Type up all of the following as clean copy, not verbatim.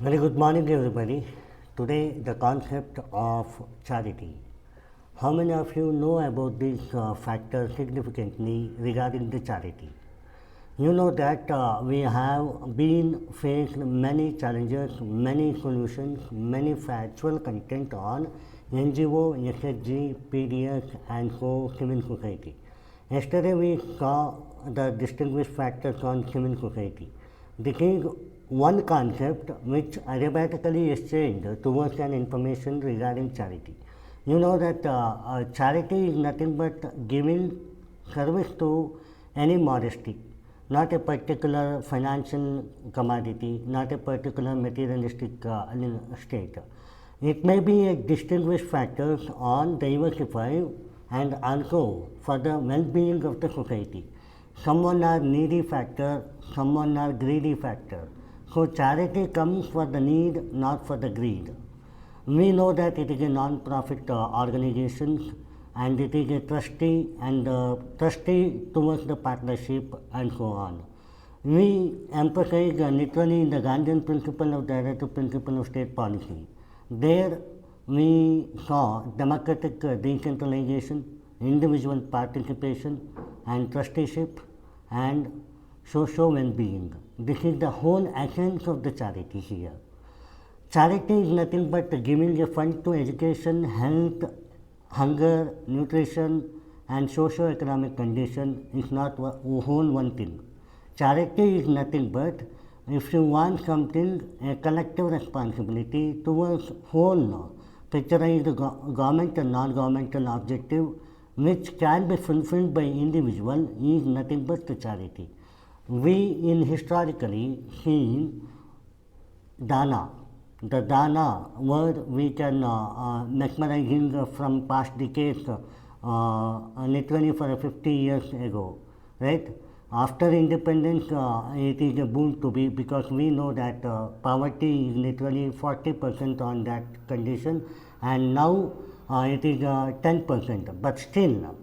Very good morning, everybody. Today, the concept of charity. How many of you know about these factors significantly regarding the charity? You know that we have been faced many challenges, many solutions, many factual content on NGO, SSG, PDS, and so civil society. Yesterday we saw the distinguished factors on civil society. This is one concept which arithmetically is changed towards an information regarding charity. You know that charity is nothing but giving service to any modesty, not a particular financial commodity, not a particular materialistic state. It may be a distinguished factor on diversify and also for the well-being of the society. Someone are needy factor, someone are greedy factor. So charity comes for the need, not for the greed. We know that it is a non-profit organization and it is a trustee and trustee towards the partnership and so on. We emphasize literally in the Gandhian principle of directive principle of state policy. There we saw democratic decentralization, individual participation and trusteeship and social well-being. This is the whole essence of the charity here. Charity is nothing but giving a fund to education, health, hunger, nutrition and socio-economic condition is not whole one thing. Charity is nothing but if you want something, a collective responsibility towards whole picturized government and non-governmental objective which can be fulfilled by individual is nothing but the charity. We in historically seen dana. The dana word we can mesmerizing from past decades, literally for 50 years ago, right? After independence, it is a boon to be because we know that poverty is literally 40% on that condition, and now it is 10%. But still,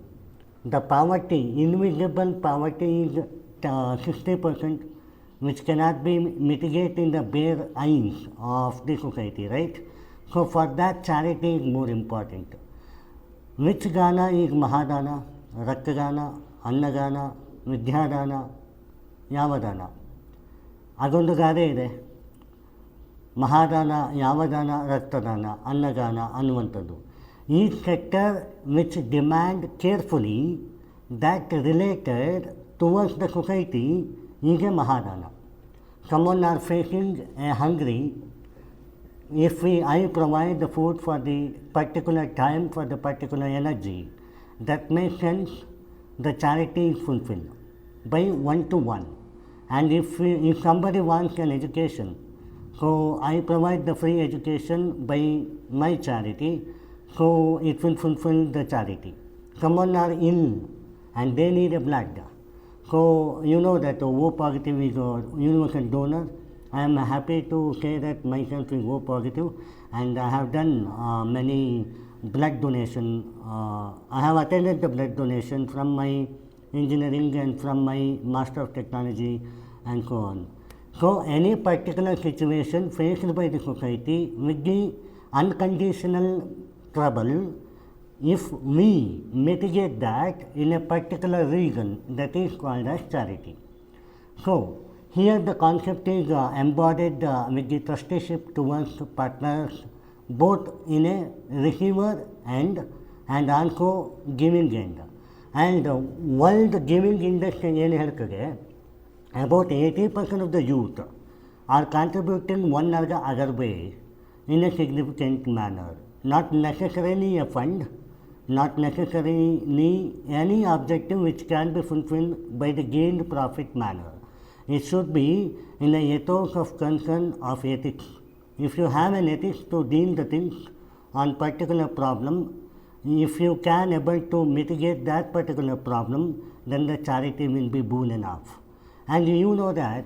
the poverty, invisible poverty is 60%, which cannot be mitigated in the bare eyes of the society, right? So for that, charity is more important. Which Gana is Mahadana, Raktagana, Annagana, ವಿದ್ಯಾದಾನ ಯಾವ ದಾನ ಅದೊಂದು ಗಾದೆ ಇದೆ. ಮಹಾದಾನ ಯಾವ ದಾನ, ರಕ್ತದಾನ, ಅನ್ನದಾನ ಅನ್ನುವಂಥದ್ದು. ಈ sector which demand carefully that related towards the society is a mahadana. Someone are facing a hungry, if I provide the food for the particular time, for the particular energy, that makes sense, the charity is fulfilled by one to one. And if somebody wants an education, so I provide the free education by my charity, so it will fulfill the charity. Someone are ill and they need a blood. So you know that O positive is a universal donor. I am happy to say that myself is O positive and I have done many blood donation. I have attended the blood donation from my engineering and from my master of technology and so on. So any particular situation faced by the society with the unconditional trouble, if we mitigate that in a particular region, that is called as charity. So here the concept is embodied with the trusteeship towards partners, both in a receiver and also giving end. And world giving index ಏನು ಹೇಳ್ತದೆ, about 80% of the youth are contributing one or the other way in a significant manner. Not necessarily a fund, not necessarily any objective which can be fulfilled by the gained profit manner. It should be in the ethos of concern of ethics. If you have an ethics to deal the things on particular problem, if you can able to mitigate that particular problem, then the charity will be boon enough. And you know that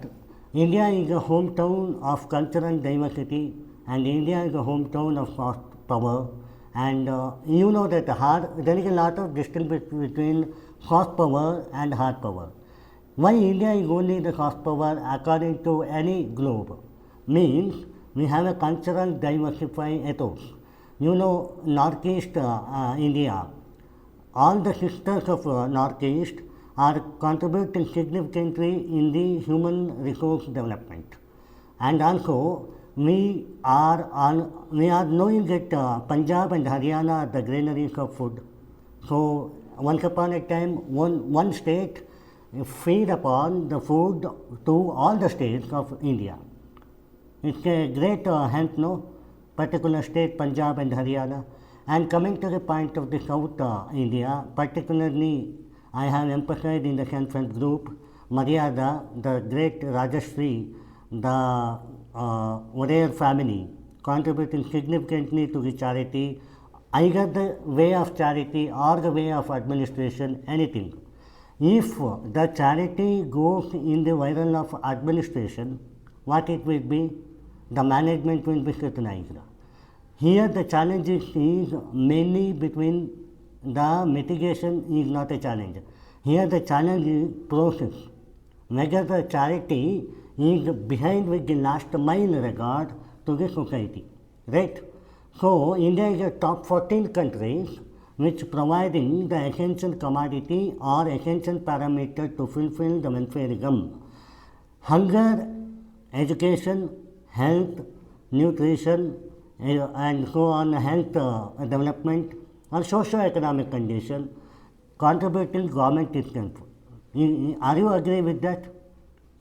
India is a hometown of cultural diversity and India is a hometown of soft power. And you know that there is a lot of distance between soft power and hard power. Why India is only the soft power according to any globe? Means We have a cultural diversified ethos. You know, Northeast India, all the sisters of Northeast are contributing significantly in the human resource development. And also, we are knowing that Punjab and Haryana are the granaries of food. So, once upon a time, one state feed upon the food to all the states of India. It's a great help, no? Particular state, Punjab and Haryana. And coming to the point of the South India, particularly I have emphasized in the self-help group, Maryada, the great Rajashri, the Warrior family, contributing significantly to the charity, either the way of charity or the way of administration, anything. If the charity goes in the viral of administration, what it will be? The management will be scrutinized. Here the challenge is mainly between the mitigation is not a challenge. Here the challenge is process. Whether the charity is behind with the last mile regard to the society. Right? So India is a top 14 countries which providing the essential commodity or essential parameter to fulfill the welfareism. Hunger, education, health, nutrition, and so on, health development or socio-economic condition contributing government itself. Are you agree with that?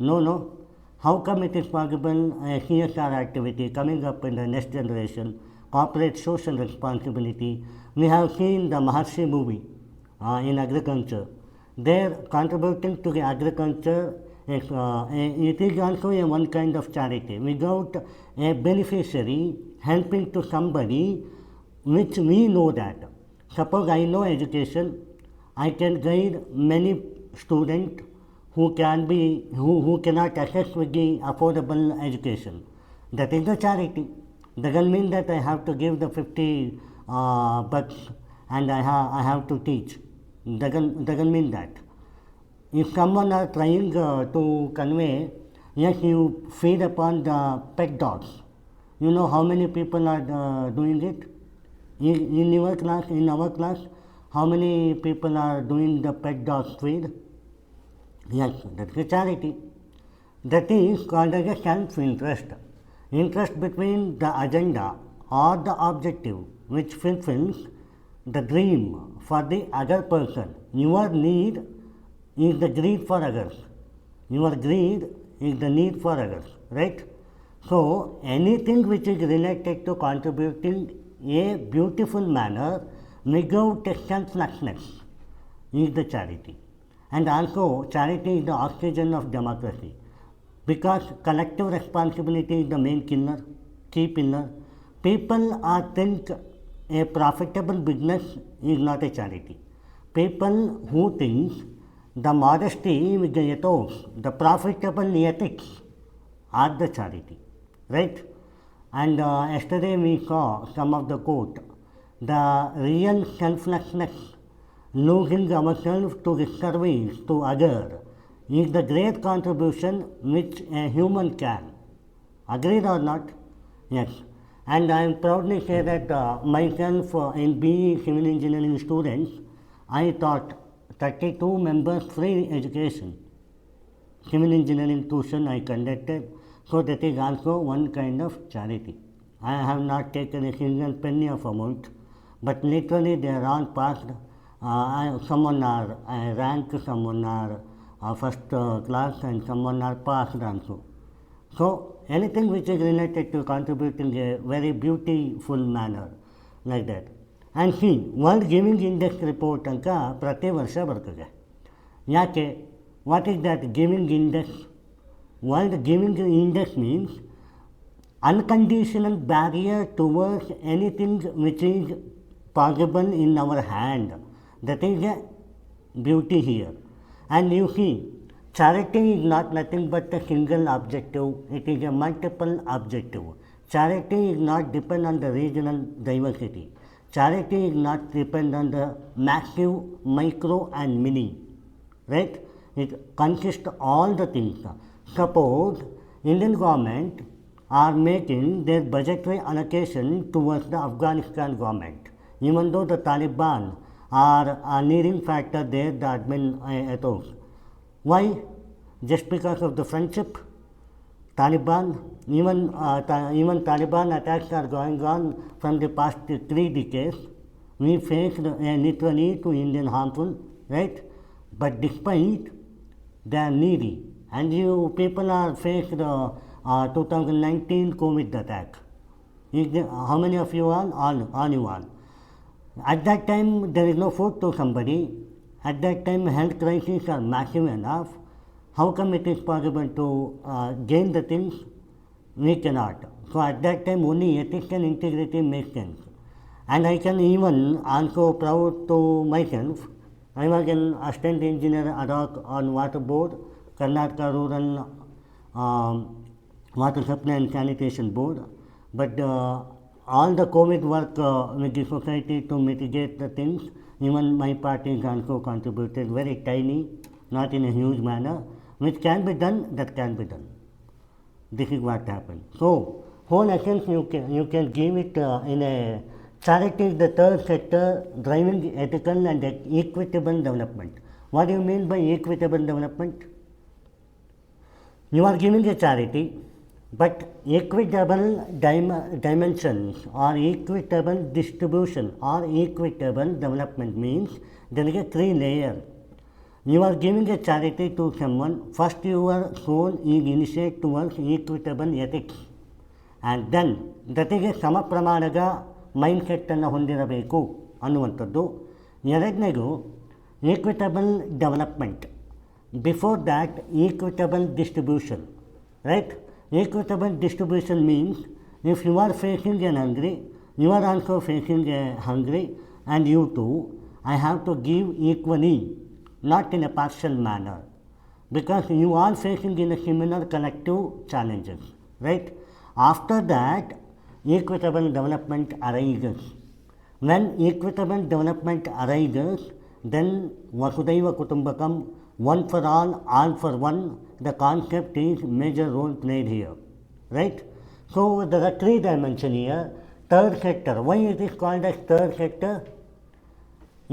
No. How come it is possible a CSR activity coming up in the next generation, corporate social responsibility? We have seen the Maharshi movie in agriculture. They are contributing to the agriculture. It is also a one kind of charity. Without a beneficiary helping to somebody, which we know that. Suppose I know education, I can guide many students who cannot access with the affordable education. That is the charity. Doesn't mean that I have to give the 50 bucks and I have to teach. Doesn't mean that. If someone are trying to convey, yes, you feed upon the pet dogs. You know how many people are doing it? In our class, how many people are doing the pet dog feed? Yes, that's a charity. That is called as a self-interest. Interest between the agenda or the objective which fulfills the dream for the other person. Your need is the greed for others. Your greed is the need for others, right? So, anything which is related to contributing a beautiful manner without selflessness is the charity. And also, charity is the oxygen of democracy, because collective responsibility is the main key pillar. People are think a profitable business is not a charity. People who think the modesty with the ethos, the profitable ethics are the charity, right? And yesterday we saw some of the quote, the real selflessness, losing ourselves to the service to others, is the great contribution which a human can. Agreed or not? Yes. And I am proudly say that myself in BE civil engineering students, I taught 32 members free education. Civil engineering tuition I conducted, so that is also one kind of charity. I have not taken a single penny of amount, but literally they are all passed. Someone are rank, someone are first class, and someone are passed also. So anything which is related to contributing a very beautiful manner, like that. And see, world giving index report ಅಂತ ಪ್ರತಿ ವರ್ಷ ಬರ್ತದೆ. ಯಾಕೆ? What is that giving index? World giving index means unconditional barrier towards anything which is possible in our hand. That is a beauty here. And you see, charity is not nothing but a single objective, it is a multiple objective. Charity is not depend on the regional diversity. Charity is not depend on the massive, micro and mini, right? It consists all the things. Suppose Indian government are making their budgetary allocation towards the Afghanistan government, even though the Taliban are a leading factor there, the admin ethos. Why? Just because of the friendship? Taliban, even Taliban attacks are going on from the past 3 decades. We faced literally to Indian harmful, right? But despite they are needy, and you people are faced 2019 COVID attack. How many of you are? All you are. At that time, there is no food to somebody. At that time, health crises are massive enough. How come it is possible to gain the things? We cannot. So at that time, only ethics and integrity make sense. And I can even also proud to myself. I was an assistant engineer ad hoc on water board, Karnataka Rural Water Supply and Sanitation Board. But all the COVID work with the society to mitigate the things, even my party also contributed very tiny, not in a huge manner, which can be done, that can be done. This is what happened. So, whole essence you can give it in a charity is the third sector driving ethical and equitable development. What do you mean by equitable development? You are giving a charity, but equitable dimensions or equitable distribution or equitable development means there is a 3 layer. You are giving a charity to someone, first your soul is initiated towards equitable ethics, and then that is a sama pramanaga mindset ಅನ್ನು ಹೊಂದಿರಬೇಕು ಅನ್ನುವಂಥದ್ದು. ಎರಡನೇದು equitable development, before that equitable distribution, right? Equitable distribution means if you are facing an hungry, you are also facing a hungry, and you too, I have to give equally, not in a partial manner, because you are facing in a similar collective challenges, right? After that, equitable development arises. When equitable development arises, then Vasudhaiva Kutumbakam, one for all for one, the concept is major role played here, right? So there are 3 dimensions here. Third sector, why it is called as third sector?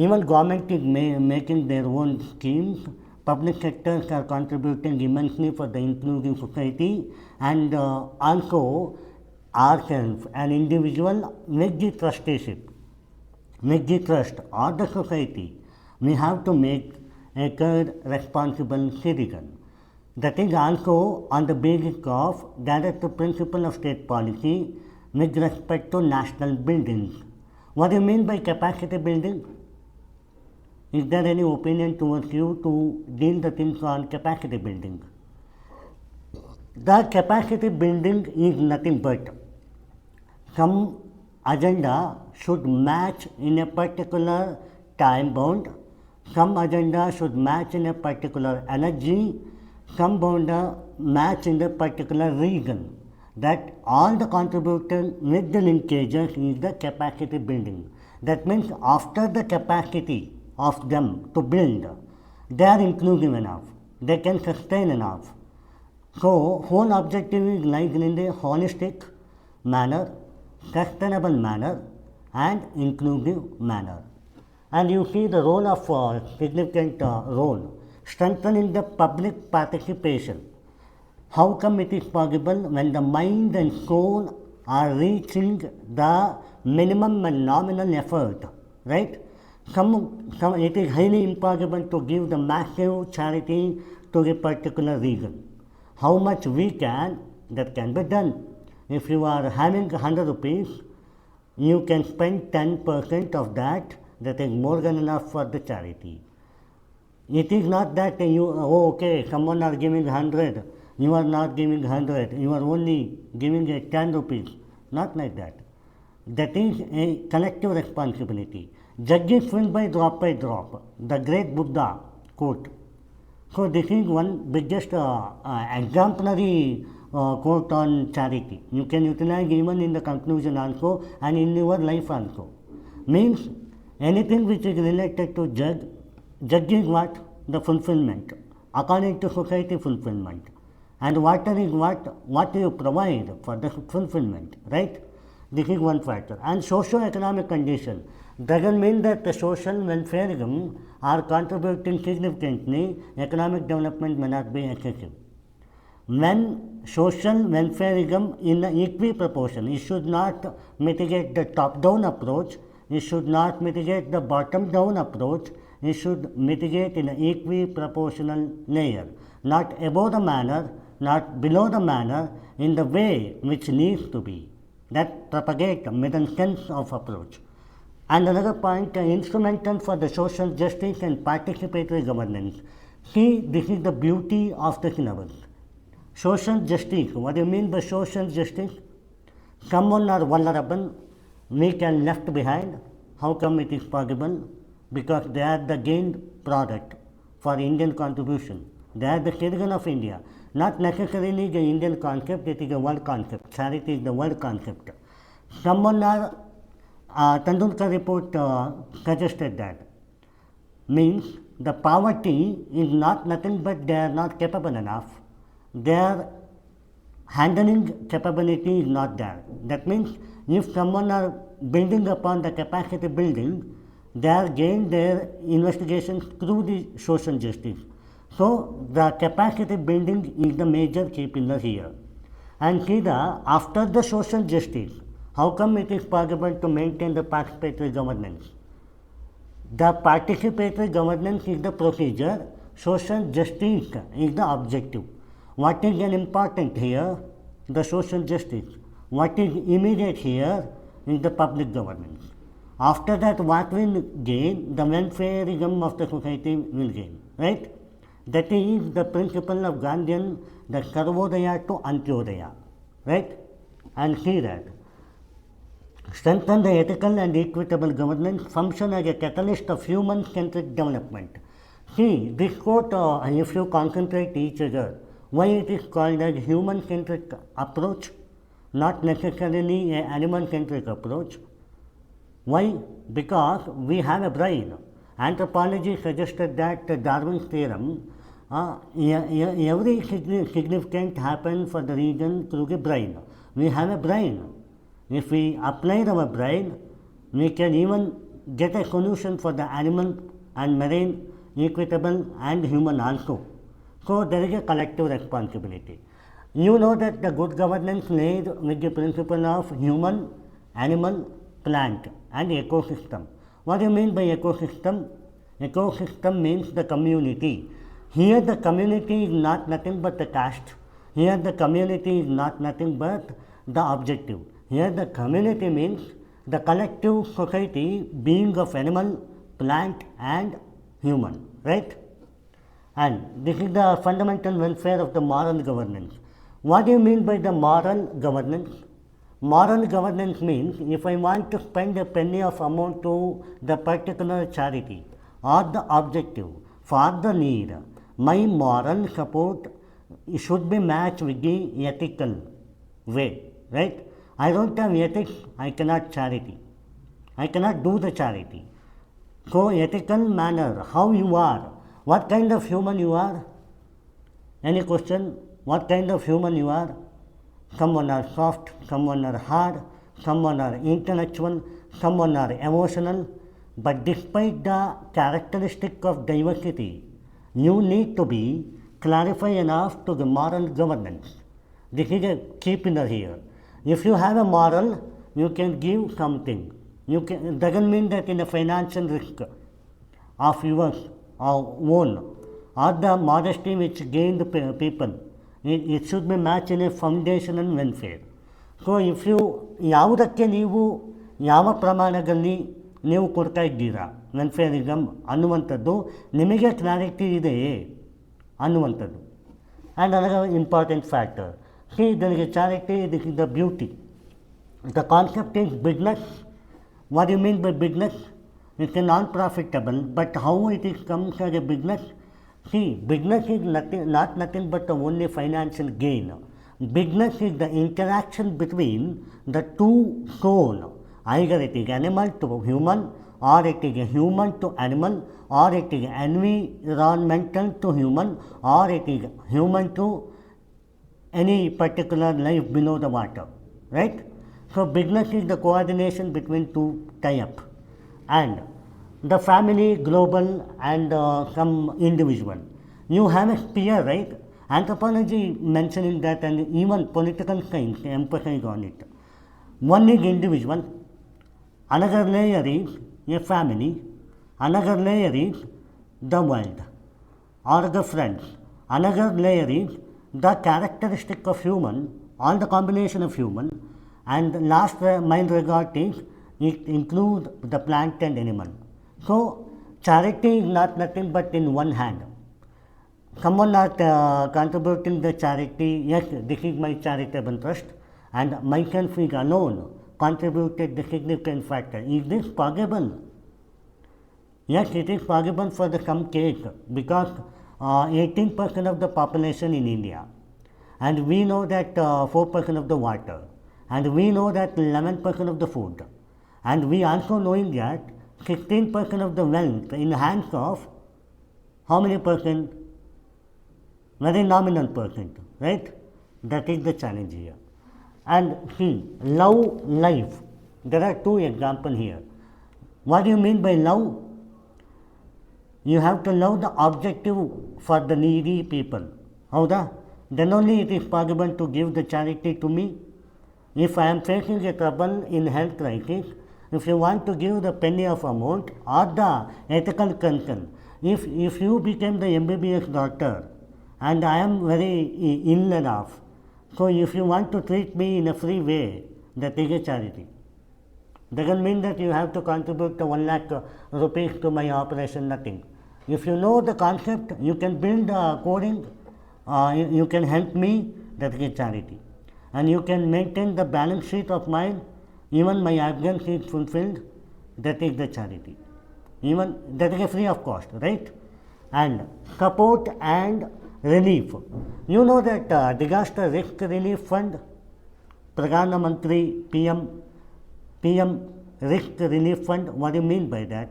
Even government is making their own schemes, public sectors are contributing immensely for the inclusive society, and also ourselves, an individual, make the trusteeship, make the trust or the society, we have to make a good responsible citizen. That is also on the basis of directive principle of state policy with respect to national buildings. What do you mean by capacity building? Is there any opinion towards you to deal the things on capacity building? The capacity building is nothing but some agenda should match in a particular time bound, some agenda should match in a particular energy, some bound match in a particular region. That all the contributors with the linkages is the capacity building. That means after the capacity of them to build, they are inclusive enough, they can sustain enough. So whole objective is lies in the holistic manner, sustainable manner and inclusive manner. And you see the role of significant role, strengthening the public participation. How come it is possible? When the mind and soul are reaching the minimum and nominal effort, right? It is highly impossible to give the massive charity to a particular region. How much we can, that can be done. If you are having 100 rupees, you can spend 10% of that, that is more than enough for the charity. It is not that you, okay, someone are giving 100, you are not giving 100, you are only giving 10 rupees. Not like that. That is a collective responsibility. Jug is filled by drop, the great Buddha quote. So this is one biggest exemplary quote on charity. You can utilize even in the conclusion also and in your life also. Means anything which is related to judge is what? The fulfillment, according to society fulfillment. and water is what you provide for the fulfillment, right? This is one factor. And socio-economic condition doesn't mean that the social welfareism are contributing significantly, economic development may not be excessive. When social welfareism in an equal proportion, it should not mitigate the top-down approach, it should not mitigate the bottom-down approach, it should mitigate in an equal proportional layer, not above the manner, not below the manner, in the way which needs to be. That propagate a middle sense of approach. And another point, instrumental for the social justice and participatory governance. See, this is the beauty of the syllabus. Social justice, what do you mean by social justice? Someone are vulnerable, weak and left behind. How come it is possible? Because they are the gained product for Indian contribution. They are the citizen of India. Not necessarily the Indian concept, it is a world concept. Charity is the world concept. Someone are, Tendulkar report suggested that. Means the poverty is not nothing but they are not capable enough. Their handling capability is not there. That means if someone are building upon the capacity building, they are gain their investigations through the social justice. So the capacity building is the major key pillar here. And see after the social justice, how come it is possible to maintain the participatory governance? The participatory governance is the procedure, social justice is the objective. What is an important here? The social justice. What is immediate here is the public governance. After that, what will gain? The welfareism of the society will gain, right? That is the principle of Gandhian, the Sarvodaya to Antyodaya, right? And see that. Strengthen the ethical and equitable governance, function as a catalyst of human-centric development. See, this quote, if you concentrate each other, why it is called as human-centric approach, not necessarily an animal-centric approach. Why? Because we have a brain. Anthropology suggested that Darwin's theorem, every significant happens for the region through the brain. We have a brain. If we apply our brain, we can even get a solution for the animal and marine, equitable and human also. So there is a collective responsibility. You know that the good governance laid with the principle of human, animal, plant and ecosystem. What do you mean by ecosystem? Ecosystem means the community. Here the community is not nothing but the caste. Here the community is not nothing but the objective. Here the community means the collective society being of animal, plant and human, right? And this is the fundamental welfare of the moral governance. What do you mean by the moral governance? Moral governance means if I want to spend a penny of amount to the particular charity or the objective for the need, my moral support should be matched with the ethical way, right? I don't have ethics, I cannot charity. I cannot do the charity. So ethical manner, how you are, what kind of human you are? Any question? What kind of human you are? Someone are soft, someone are hard, someone are intellectual, someone are emotional. But despite the characteristic of diversity, you need to be clarified enough to the moral governance. This is a key pillar here. If you have a moral, you can give something. It doesn't mean that in a financial risk of yours or own or the modesty which gain the people, it should be matched in a foundational welfare. So if you ಯಾವುದಕ್ಕೆ ನೀವು ಯಾವ ಪ್ರಮಾಣದಲ್ಲಿ ನೀವು ಕೊಡ್ತಾ ಇದ್ದೀರಾ ವೆಲ್ಫೇರಿಸಮ್ ಅನ್ನುವಂಥದ್ದು ನಿಮಗೆ clarity ಇದೆಯೇ ಅನ್ನುವಂಥದ್ದು. And another important factor, see there is a charity, this is the beauty. The concept is business. What do you mean by business? It's a non-profitable, but how it is comes as a business? See, business is not nothing but the only financial gain. Business is the interaction between the two souls. Either it is animal to human, or it is human to animal, or it is environmental to human, or it is human to any particular life below the water, right? So business is the coordination between two tie-up, and the family, global, and some individual. You have a sphere, right? Anthropology mentioning that, and even political science emphasize on it. One is individual, another layer is a family, another layer is the world or the friends, another layer is the characteristic of human or the combination of human, and last mind regard is it includes the plant and animal. So charity is not nothing but in one hand. Someone not contributing the charity, yes, this is my charitable trust, and myself is alone contributed the significant factor. Is this possible? Yes, it is possible for the some case because 18% of the population in India, and we know that 4% of the water, and we know that 11% of the food, and we also knowing that 16% of the wealth in hands of how many percent? Very nominal percent, right? That is the challenge here. And see, love life. There are two examples here. What do you mean by love? You have to love the objective for the needy people. Howda? Then only it is possible to give the charity to me. If I am facing a trouble in health crisis, if you want to give the penny of amount or the ethical concern, if you became the MBBS doctor and I am very ill enough, so if you want to treat me in a free way, that is a charity. Doesn't mean that you have to contribute the 1 lakh rupees to my operation, nothing. If you know the concept, you can build coding, you can help me, that is a charity. And you can maintain the balance sheet of mine, even my absence is fulfilled, that is the charity. Even that is free of cost, right? And support and relief. You know that disaster risk relief fund, Pradhan Mantri PM risk relief fund, what do you mean by that?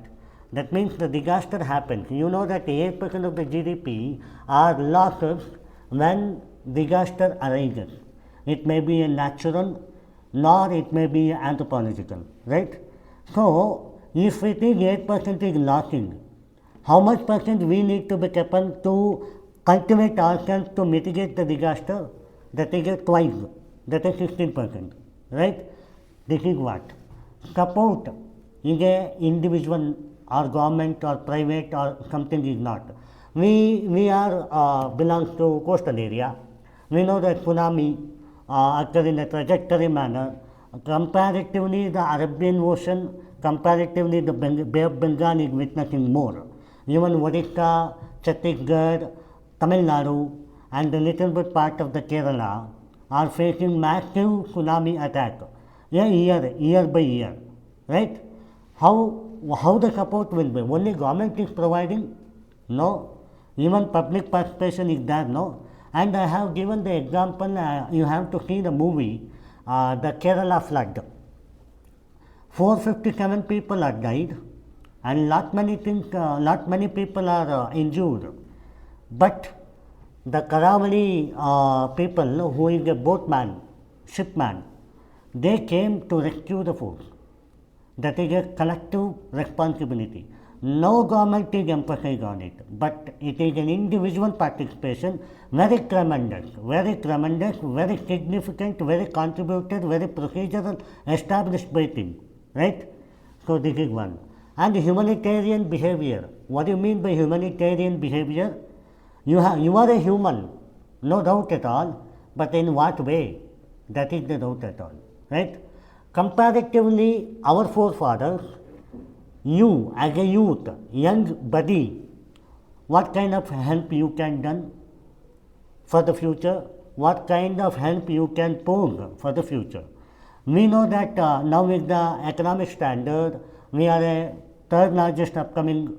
That means the disaster happens. You know that 8% of the GDP are losses when disaster arises. It may be a natural, nor it may be anthropological, right? So, if it is 8% is losing, how much percent we need to be capable to cultivate ourselves to mitigate the disaster? That is twice, that is 16%, right? This is what? Support is a individual or government or private or something is not. We are belongs to coastal area. We know that tsunami occur in a trajectory manner. Comparatively, the Arabian Ocean, comparatively the Bay of Bengal is witnessing more. Even Odisha, Chhattisgarh, Tamil Nadu, and a little bit part of the Kerala are facing massive tsunami attack, year by year, right? How the support will be? Only government is providing? No. Even public participation is there? No. And I have given the example, you have to see the movie, the Kerala flood. 457 people are died, and lot many people are injured. But the Karavali people, who is a boatman, shipman, they came to rescue the folks. That is a collective responsibility. No government is emphasized on it, but it is an individual participation, very tremendous, very significant, very contributed, very procedural, established by them, right? So this is one. And humanitarian behavior. What do you mean by humanitarian behavior? You are a human, no doubt at all, but in what way? That is the doubt at all, right? Comparatively, our forefathers, you as a youth, young body, what kind of help you can done for the future? What kind of help you can pose for the future? We know that now with the economic standard, we are a third largest upcoming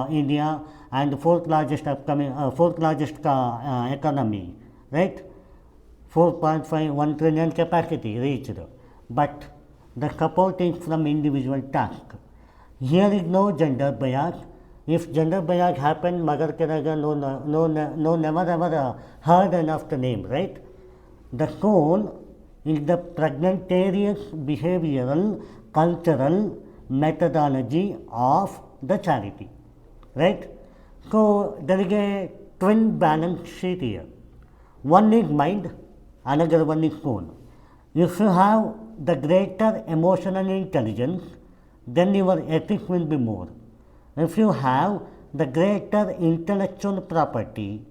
India and fourth largest economy, right? 4.51 trillion capacity reached, but the support is from individual task. Here is no gender bias. If gender bias happened, Magar Karaga, no, never ever heard enough the name, right? The soul is the pregnantarious behavioral, cultural methodology of the charity, right? So there is a twin balance sheet here. One is mind, another one is soul. If you have the greater emotional intelligence, then your ethics will be more. If you have the greater intellectual property,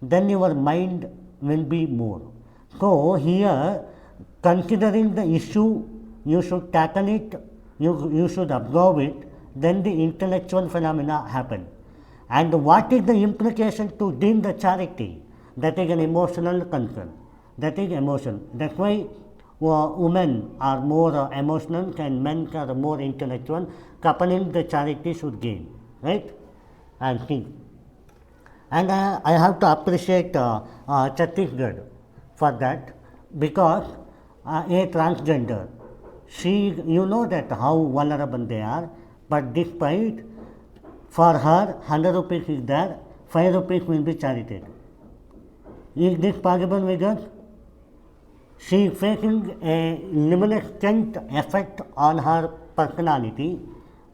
then your mind will be more. So here, considering the issue, you should tackle it, you should absorb it, then the intellectual phenomena happen. And what is the implication to deem the charity? That is an emotional concern. That is emotion. That's why women are more emotional and men are more intellectual. Coupling the charity should gain, right? And think. And I have to appreciate Chhattisgarh for that, because a transgender, she, you know that how vulnerable they are, but despite, for her 100 rupees is there, 5 rupees will be charity. Is this possible with us? She is facing a luminescent effect on her personality,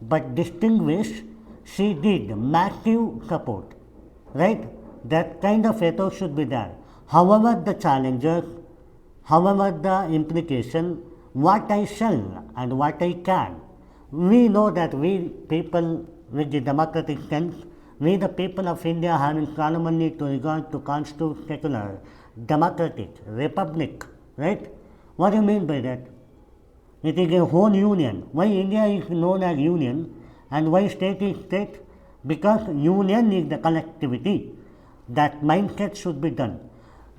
but distinguished, she did massive support, right? That kind of ethos should be there. However the challenges, however the implication, what I shall and what I can, we know that we people with the democratic sense, we the people of India having common need to regard to constitute secular, democratic, republic, right? What do you mean by that? It is a whole union. Why India is known as union and why state is state? Because union is the collectivity. That mindset should be done.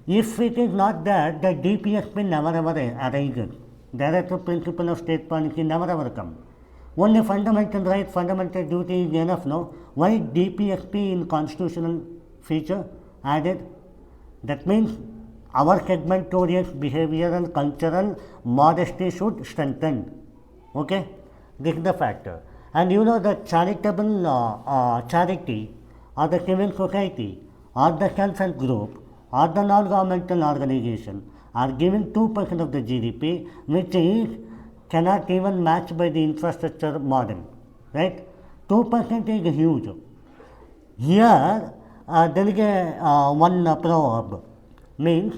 If it is not there, the DPSP never ever arises. Directive principle of state policy never ever come. Only fundamental right, fundamental duty is enough, no? Why DPSP in constitutional feature added? That means our segment towards behavioral, cultural modesty should strengthen. Okay? This is the factor. And you know that charitable charity or the civil society or the self-help group or the non-governmental organization are giving 2% of the GDP, which is cannot even match by the infrastructure model, right? 2% is huge. Here, there is a one proverb, means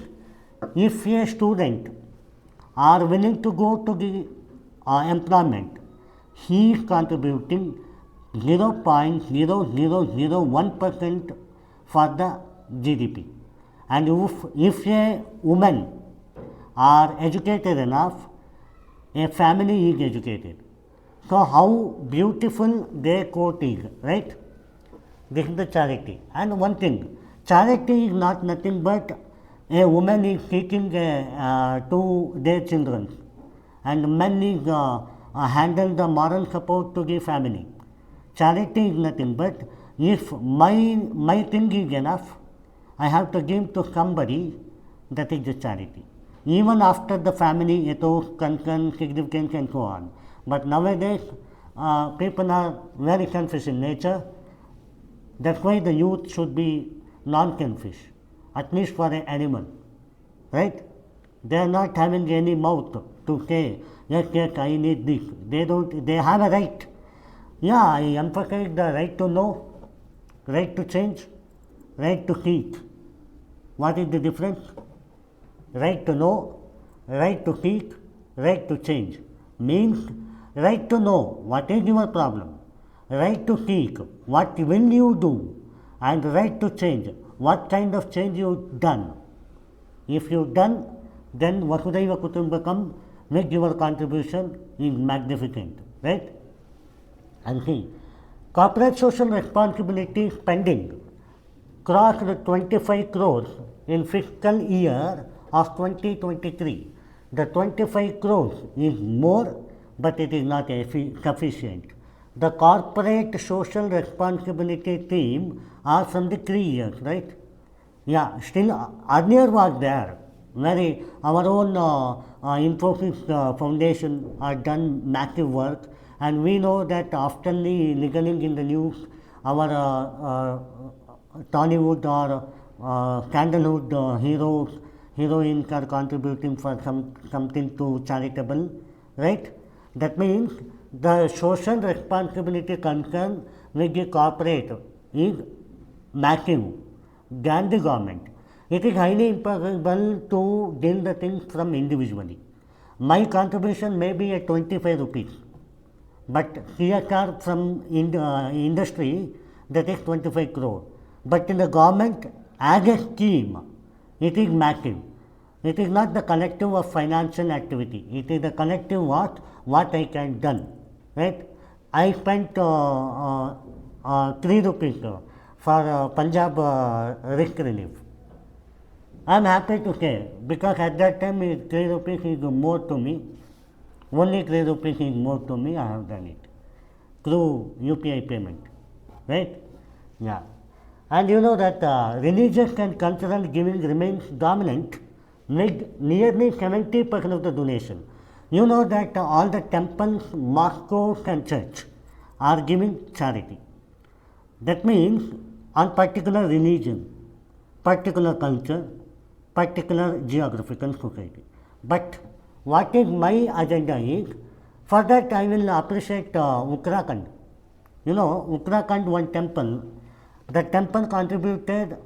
if a student are willing to go to the employment, he is contributing 0.0001% for the GDP. And if a woman are educated enough, a family is educated. So how beautiful their quote is, right? This is the charity. And one thing, charity is not nothing but a woman is teaching to their children, and men is handle the moral support to the family. Charity is nothing but if my thing is enough, I have to give to somebody, that is the charity. Even after the family ethos, concern, significance and so on. But nowadays, people are very selfish in nature. That's why the youth should be non-selfish, at least for an animal, right? They are not having any mouth to say, yes, yes, I need this. They have a right. Yeah, I emphasize the right to know, right to change, right to seek. What is the difference? Right to know, right to seek, right to change. Means right to know what is your problem, right to seek what will you do, and right to change what kind of change you done. If you done, then Vasudhaiva Kutumbakam, make your contribution is magnificent, right? And see, corporate social responsibility spending crossed 25 crores in fiscal year of 2023. The 25 crores is more, but it is not sufficient. The corporate social responsibility theme are from the 3 years, right? Yeah, still earlier was there, where our own Infosys Foundation are done massive work, and we know that oftenly niggling in the news, our Tollywood or Candlewood heroes, heroines are contributing for something to charitable, right? That means the social responsibility concern with the corporate is massive than the government. It is highly impossible to deal the things from individually. My contribution may be at 25 rupees, but CSR from industry, that is 25 crore. But in the government, as a scheme, it is massive. It is not the collective of financial activity. It is the collective what I can done, right? I spent 3 rupees for Punjab risk relief. I am happy to say, because at that time 3 rupees is more to me. Only 3 rupees is more to me. I have done it through UPI payment, right? Yeah. And you know that religious and cultural giving remains dominant with nearly 70% of the donation. You know that all the temples, mosques and church are giving charity. That means on particular religion, particular culture, particular geographical society. But what is my agenda is, for that I will appreciate Uttarakhand. You know, Uttarakhand, one temple, the temple contributed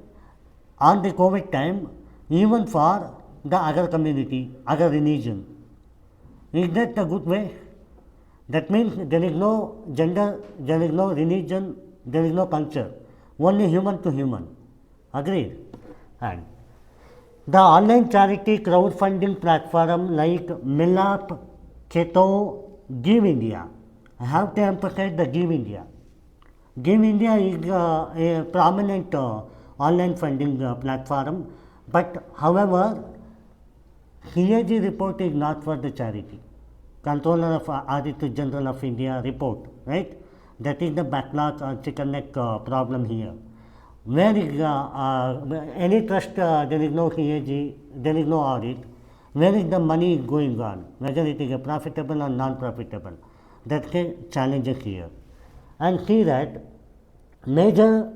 on the COVID time even for the other community, other religion. Is that a good way? That means there is no gender, there is no religion, there is no culture, only human to human. Agreed? And the online charity crowdfunding platform like Millap, Keto, Give India. I have to emphasize the Give India. Give India is a prominent online funding platform, but however, CAG report is not for the charity. Controller of Auditor General of India report, right? That is the backlog or chicken neck problem here. Where is any trust, there is no CAG, there is no audit. Where is the money going on? Whether it is profitable or non-profitable. That's a challenge here. And see that major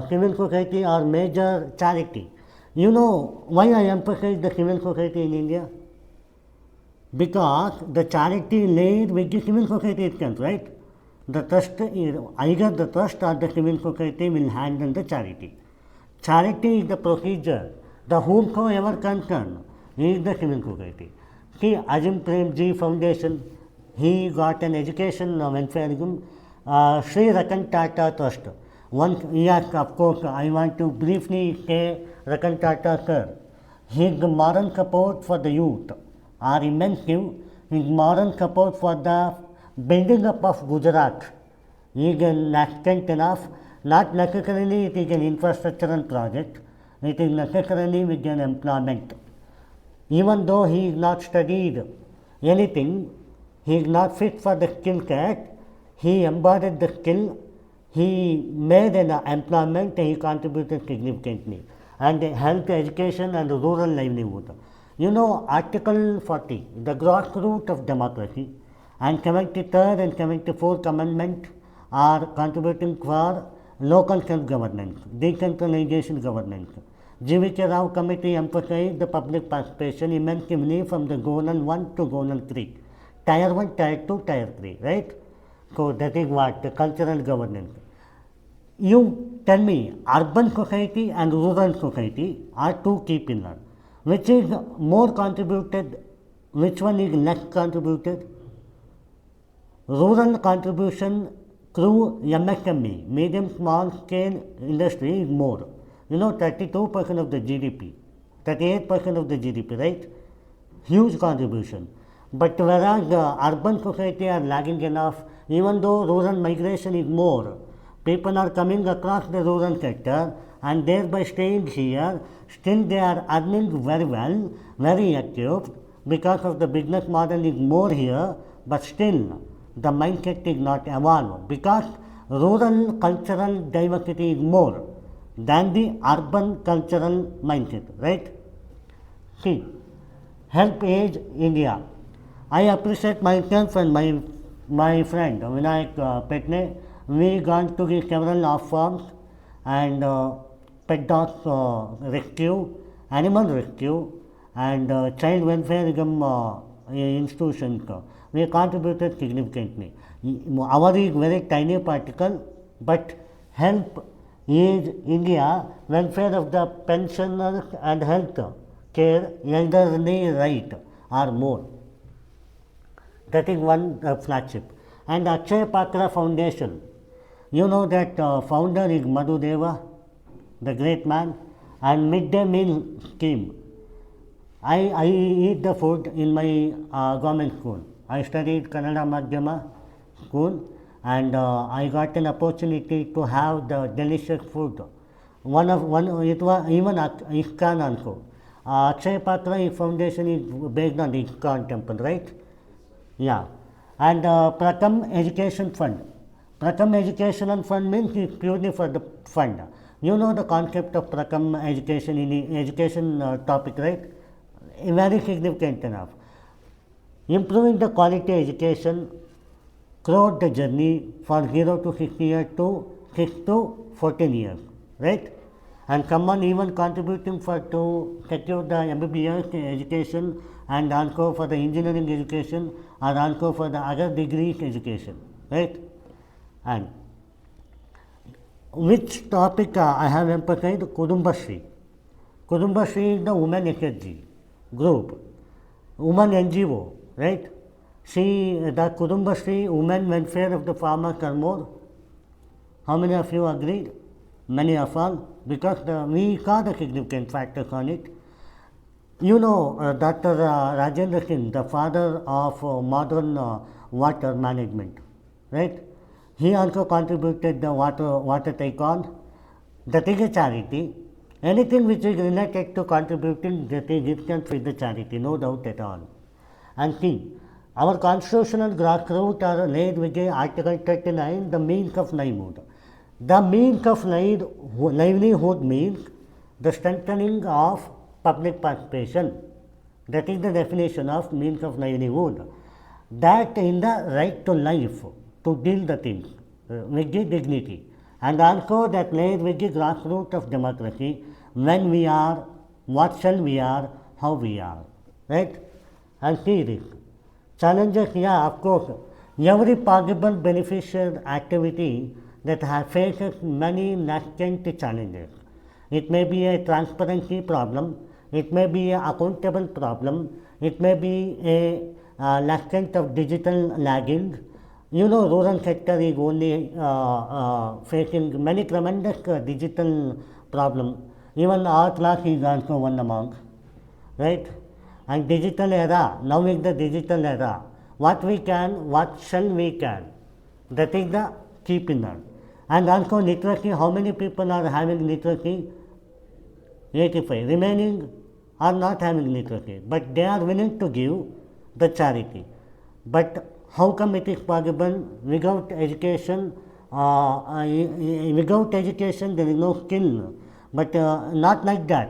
civil society or major charity. You know why I emphasize the civil society in India? Because the charity laid with the civil society itself, right? The trust, either the trust or the civil society will handle the charity. Charity is the procedure. The whomsoever concerned is the civil society. See, Ajim Premji Foundation, he got an education welfareism. Sri Ratan Tata Trust. Yes, of course, I want to briefly say Ratan Tata sir. His moral support for the youth are immense. His moral support for the building up of Gujarat is an extent enough. Not necessarily it is an infrastructural project. It is necessarily with an employment. Even though he is not studied anything, he is not fit for the skill set. He embodied the skill, he made an employment, he contributed significantly, and health, education and rural livelihood. You know, Article 40, the grassroots of democracy, and 73rd and 74th Amendment are contributing for local self-governance, decentralization governance. G.V.K. Rao Committee emphasized the public participation immensely from the Zonal 1 to Zonal 3, Tier 1, Tier 2, Tier 3, right? So that is what the cultural governance. You tell me, urban society and rural society are two key pillars. Which is more contributed, which one is less contributed? Rural contribution through MSME, medium small scale industry is more. You know, 32% of the GDP, 38% of the GDP, right? Huge contribution. But whereas urban society are lagging enough, even though rural migration is more, people are coming across the rural sector and thereby staying here, still they are earning very well, very active, because of the business model is more here, but still the mindset is not evolved, because rural cultural diversity is more than the urban cultural mindset, right? See, Help Age India. I appreciate myself and my friend Vinayak Petne. We gone to several off farms and pet dogs rescue animal rescue, and child welfare institutions. We contributed significantly. Our is very tiny particle, but help is India welfare of the pensioners and health care elderly right are more. That is one flagship. And Akshay Patra Foundation, you know that founder is Madhu Deva, the great man, and midday meal scheme. I eat the food in my government school. I studied Kannada Madhyama school, and I got an opportunity to have the delicious food. It was even ISKCON also. Akshay Patra Foundation is based on the ISKCON temple, right? Yeah. And Pratham Education Fund. Pratham Educational Fund means it's purely for the fund. You know the concept of Pratham education in education topic, right? Very significant enough. Improving the quality education throughout the journey for 0 to 6 years to 6 to 14 years, right? And someone even contributing for to secure the MBBS education and also for the engineering education or also for the other degrees education, right? And which topic I have emphasized? Kudumbashree. Kudumbashree is the women SHG group, women NGO, right? See, the Kudumbashree women welfare of the farmers are more. How many of you agreed? Many of all, because we saw the significant factors on it. You know, Dr. Rajendra Singh, the father of modern water management, right? He also contributed the water takeon. That is a charity. Anything which is related to contributing, that is instant with the charity, no doubt at all. And see, our constitutional grassroots are laid with Article 39, the means of livelihood. The means of livelihood means the strengthening of public participation. That is the definition of means of livelihood. That in the right to life, to deal the things with the dignity. And also that lays with the grassroots of democracy, when we are, what shall we are, how we are, right? And see this. Challenges, yeah, of course. Every possible beneficial activity that faces many nascent challenges. It may be a transparency problem, it may be an accountable problem, it may be a nascent of digital lagging. You know, rural sector is only facing many tremendous digital problems. Even our class is also one among, right? And digital era, now is the digital era. What we can, what shall we can? That is the key pillar. And also literacy, how many people are having literacy? 85. Remaining are not having literacy, but they are willing to give the charity. But how come it is possible? Without education, there is no skill. But not like that.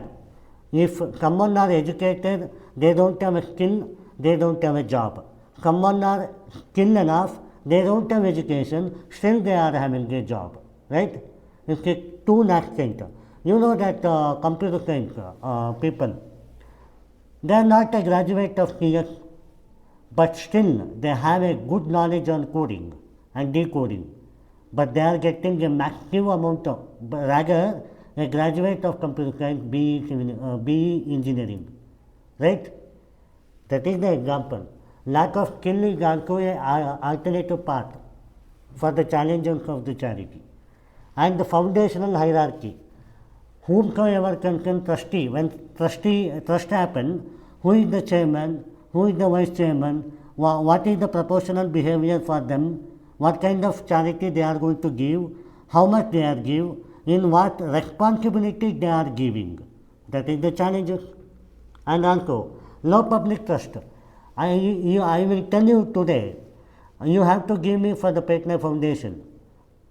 If someone are educated, they don't have a skill, they don't have a job. Someone are skilled enough, they don't have education, still they are having a job, right? It's a two nascent. You know that computer science people, they are not a graduate of CS, but still they have a good knowledge on coding and decoding. But they are getting a massive amount of, rather a graduate of computer science, BE engineering, right? That is the example. Lack of skill is also an alternative path for the challenges of the charity. And the foundational hierarchy. Whomsoever concerned trustee, when trust happen, who is the chairman, who is the vice chairman, what is the proportional behavior for them, what kind of charity they are going to give, how much they are give, in what responsibility they are giving. That is the challenges. And also, low public trust. I will tell you today, you have to give me for the Petna Foundation,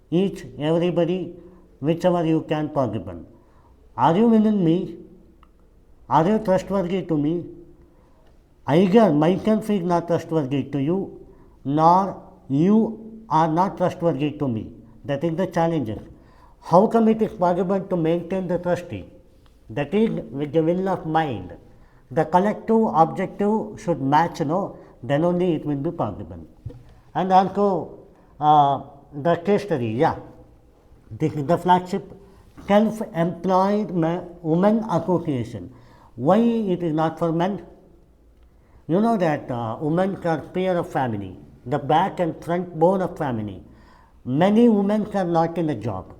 each, everybody, whichever you can possible. Are you winning me? Are you trustworthy to me? Either myself is not trustworthy to you, nor you are not trustworthy to me. That is the challenge. How come it is possible to maintain the trustee? That is with the will of mind. The collective objective should match, then only it will be possible. And also the case study, this is the flagship self-employed women association. Why it is not for men? You know that women are spear of family, the back and front bone of family. Many women are not in a job.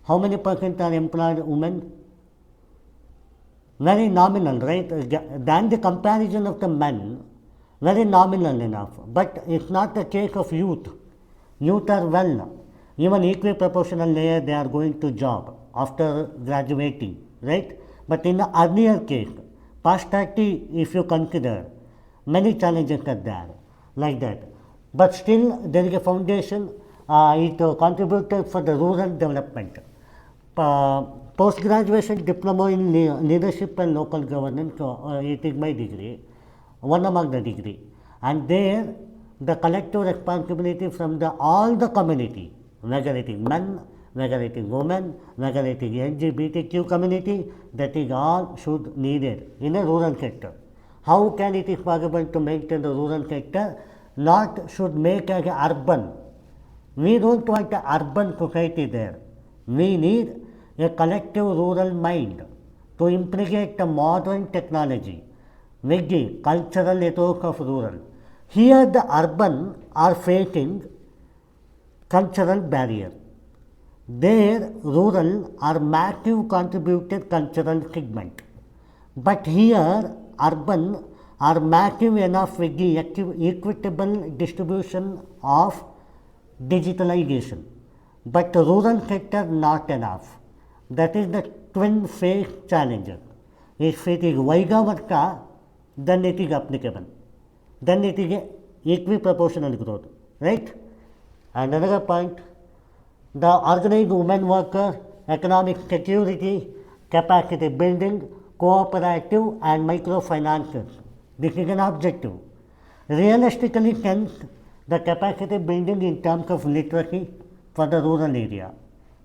How many percent are employed women? Very nominal, right? Than the comparison of the men, very nominal enough. But it's not the case of youth. Youth are well, even equal proportional layer they are going to job after graduating, right? But in the earlier case, past 30, if you consider, many challenges are there, like that. But still, there is a foundation, it contributed for the rural development. Post-graduation diploma in leadership and local governance, it is my degree, one among the degree. And there, the collective responsibility from all the community, whether it is men, whether it is women, whether it is LGBTQ community, that is all should needed in a rural sector. How can it is possible to maintain the rural sector? Not should make as urban. We don't want an urban society there. We need a collective rural mind to implicate the modern technology with the cultural ethos of rural. Here the urban are facing cultural barrier. There rural are massive contributed cultural segment. But here urban are massive enough with the equitable distribution of digitalization. But the rural sector not enough. That is the twin phase challenge. If it is Vaigavarka, then it is applicable. Then it is equiproportional growth, right? And another point, the organized women worker, economic security, capacity building, cooperative and microfinances. This is an objective. Realistically, hence, the capacity building in terms of literacy for the rural area,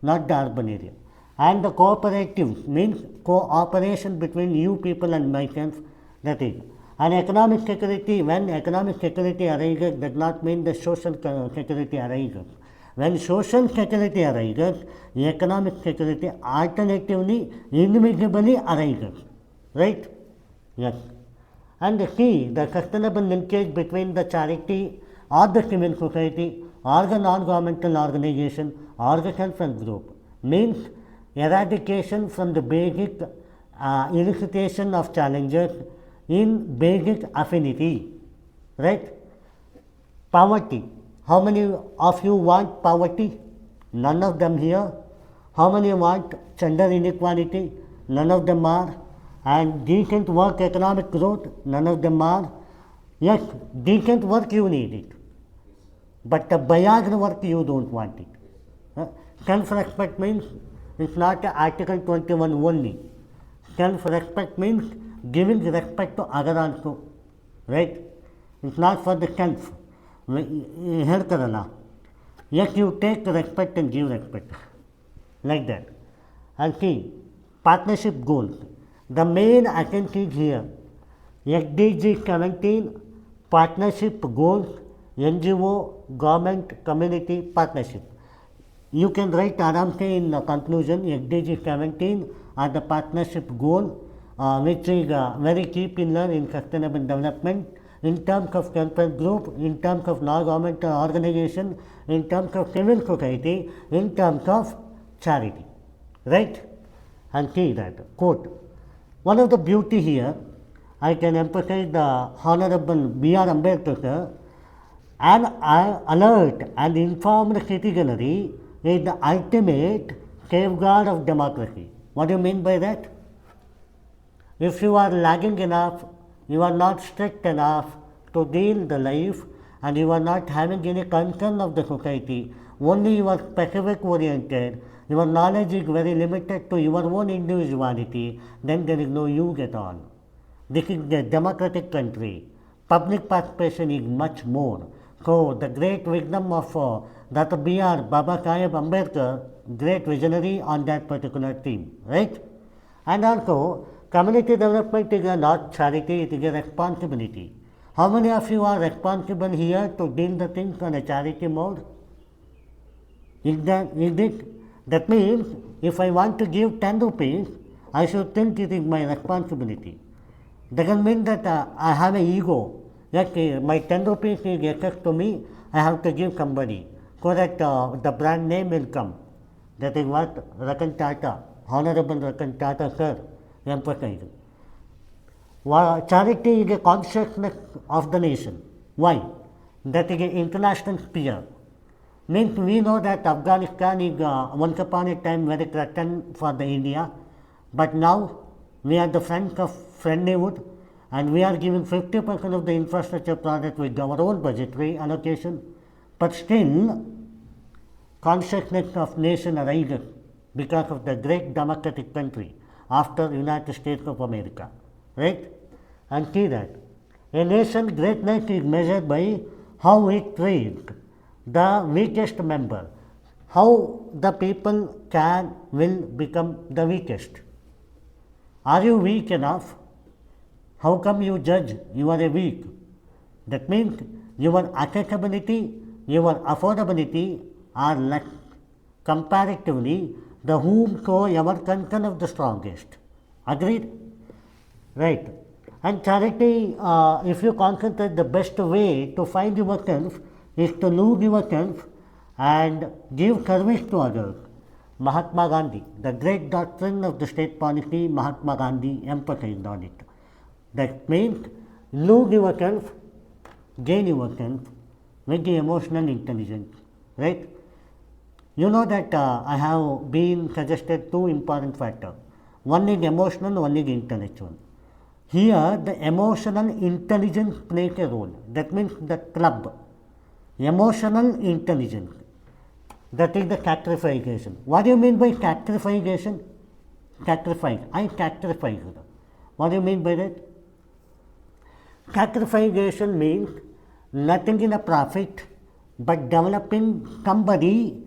not the urban area. And the cooperative means cooperation between you people and myself, that is. And economic security, when economic security arises, does not mean the social security arises. When social security arises, economic security alternatively, indivisibly arises, right? Yes. And see, the sustainable linkage between the charity or the civil society or the non-governmental organization or the self-help group means eradication from the basic elicitation of challenges in basic affinity, right? Poverty. How many of you want poverty? None of them here. How many want gender inequality? None of them are. And decent work, economic growth? None of them are. Yes, decent work you need it. But the biased work you don't want it. Self-respect means it's not Article 21 only. Self-respect means giving respect to other also, right? It's not for the self. Yes, you take respect and give respect, like that. And see, partnership goals. The main attention here, SDG 17, partnership goals, NGO, government, community partnership. You can write aram se in the conclusion, SDG 17 are the partnership goal, which is very key pillar in sustainable development in terms of self-help group, in terms of non-governmental organization, in terms of civil society, in terms of charity, right? And see that, quote, one of the beauty here, I can emphasize the Honorable B.R. Ambedkar sir, an alert and informed citizenry is the ultimate safeguard of democracy. What do you mean by that? If you are lagging enough, you are not strict enough to deal the life, and you are not having any concern of the society, only you are specific oriented, your knowledge is very limited to your own individuality, then there is no use at all. This is a democratic country. Public participation is much more. So the great wisdom of Dr. B.R. Baba Saheb Ambedkar, great visionary on that particular theme, right? And also, community development is not charity, it is a responsibility. How many of you are responsible here to deal the things on a charity mode? Is it? That means if I want to give 10 rupees, I should think it is my responsibility. Doesn't mean that I have an ego. That my 10 rupees is excess to me, I have to give somebody so that the brand name will come. That is what Ratan Tata, Honorable Ratan Tata sir, emphasized. Charity is a consciousness of the nation. Why? That is an international sphere. Means we know that Afghanistan is once upon a time very threatened for the India, but now we are the friends of friendlyhood and we are giving 50% of the infrastructure project with our own budgetary allocation, but still consciousness of nation arises because of the great democratic country after United States of America, right? And see that a nation's greatness is measured by how it treats the weakest member, how the people will become the weakest. Are you weak enough? How come you judge you are a weak? That means your accessibility, your affordability are less comparatively the whomsoever concern of the strongest. Agreed? Right. And charity, if you concentrate, the best way to find yourself is to lose yourself and give service to others. Mahatma Gandhi, the great doctrine of the state policy, Mahatma Gandhi emphasized on it. That means lose yourself, gain yourself with the emotional intelligence, right? You know that I have been suggested two important factors. One is emotional, one is intellectual. Here the emotional intelligence plays a role. That means the club. Emotional intelligence. That is the sacrification. What do you mean by sacrification? Sacrifice. I sacrifice. What do you mean by that? Sacrification means nothing in a profit but developing somebody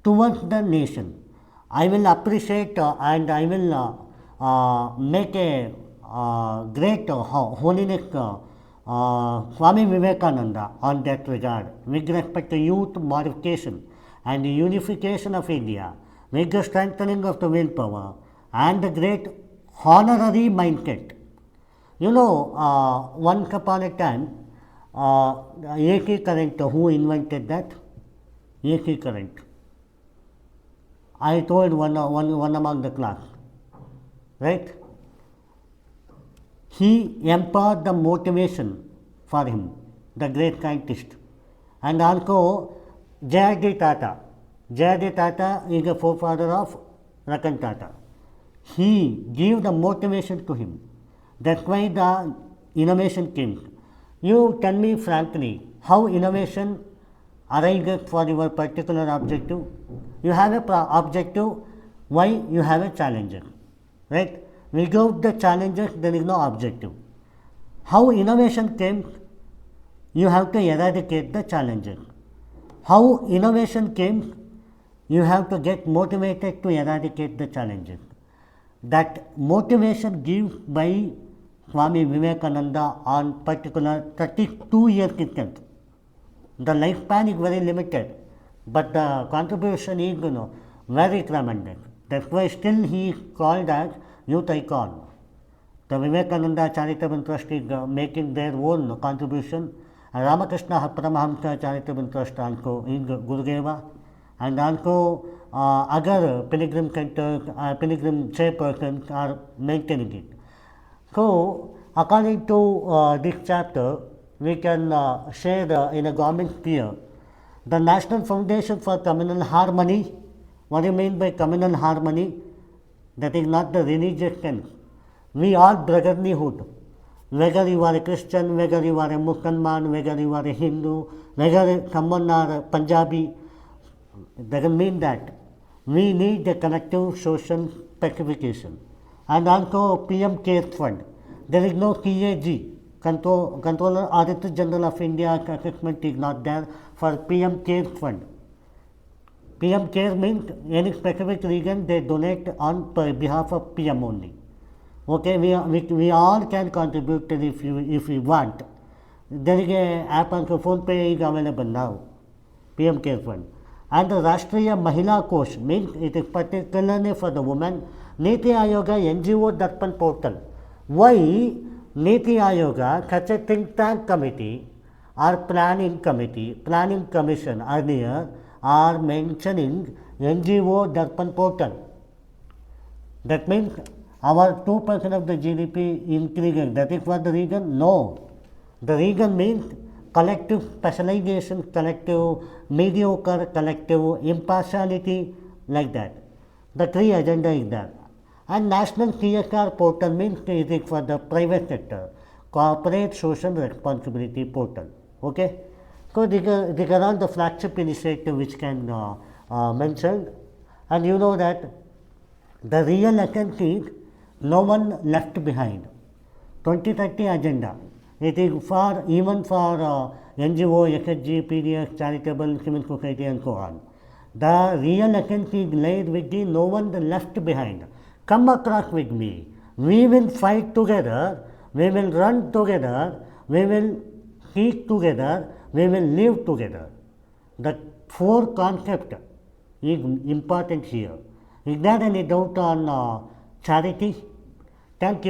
towards the nation. I will appreciate and I will make a great holiness Swami Vivekananda on that regard with respect to youth modification and the unification of India, with the strengthening of the willpower and the great honorary mindset. You know, once upon a time, AC current, who invented that? AC current. I told one among the class, right? He empowered the motivation for him, the great scientist. And also J.D. Tata. J.D. Tata is a forefather of Ratan Tata. He gave the motivation to him. That's why the innovation came. You tell me frankly, how innovation arises for your particular objective? You have a objective, why you have a challenger, right? Without the challenges, there is no objective. How innovation came? You have to eradicate the challenges. How innovation came? You have to get motivated to eradicate the challenges. That motivation given by Swami Vivekananda on particular 32 years itself. The lifespan is very limited, but the contribution is very tremendous. That's why still he is called as youth icon. The Vivekananda Charitable Trust is making their own contribution. Ramakrishna Paramahamsa Charitable Trust also in Gurukula, and also other pilgrim centers, pilgrim chairpersons are maintaining it. So, according to this chapter, we can share in a government sphere the National Foundation for Communal Harmony. What do you mean by communal harmony? That is not the religious sense. We are brotherlyhood. Whether you are a Christian, whether you are a Muslim, whether you are a Hindu, whether someone are a Punjabi, it doesn't mean that. We need a collective social specification. And also PM Cares Fund. There is no CAG. Controller Auditor General of India assessment is not there for PM Cares Fund. PM care means any specific region they donate on behalf of PM only. Okay, we all can contribute if we want. There is a app on phone pay is available now, PM care fund. And the Rashtriya Mahila Kosh means it is particularly for the women. Niti Ayoga NGO Darpan portal. Why Niti Ayoga, such a think tank committee or planning commission earlier are mentioning NGO Darpan portal. That means our 2% of the GDP increasing. That is what the reason? No. The reason means collective specialization, collective mediocre, collective impartiality, like that. The three agenda is there. And national CSR portal means it is for the private sector, corporate social responsibility portal. Okay. So these are all the flagship initiative which can mentioned, and you know that the real essence is no one left behind. 2030 agenda. It is for even for NGO, SSG, PDS, charitable, civil society, and so on. The real essence is laid with the no one left behind. Come across with me. We will fight together. We will run together. We will eat together. We will live together. The four concept is important here. Is there any doubt on charity? Thank you.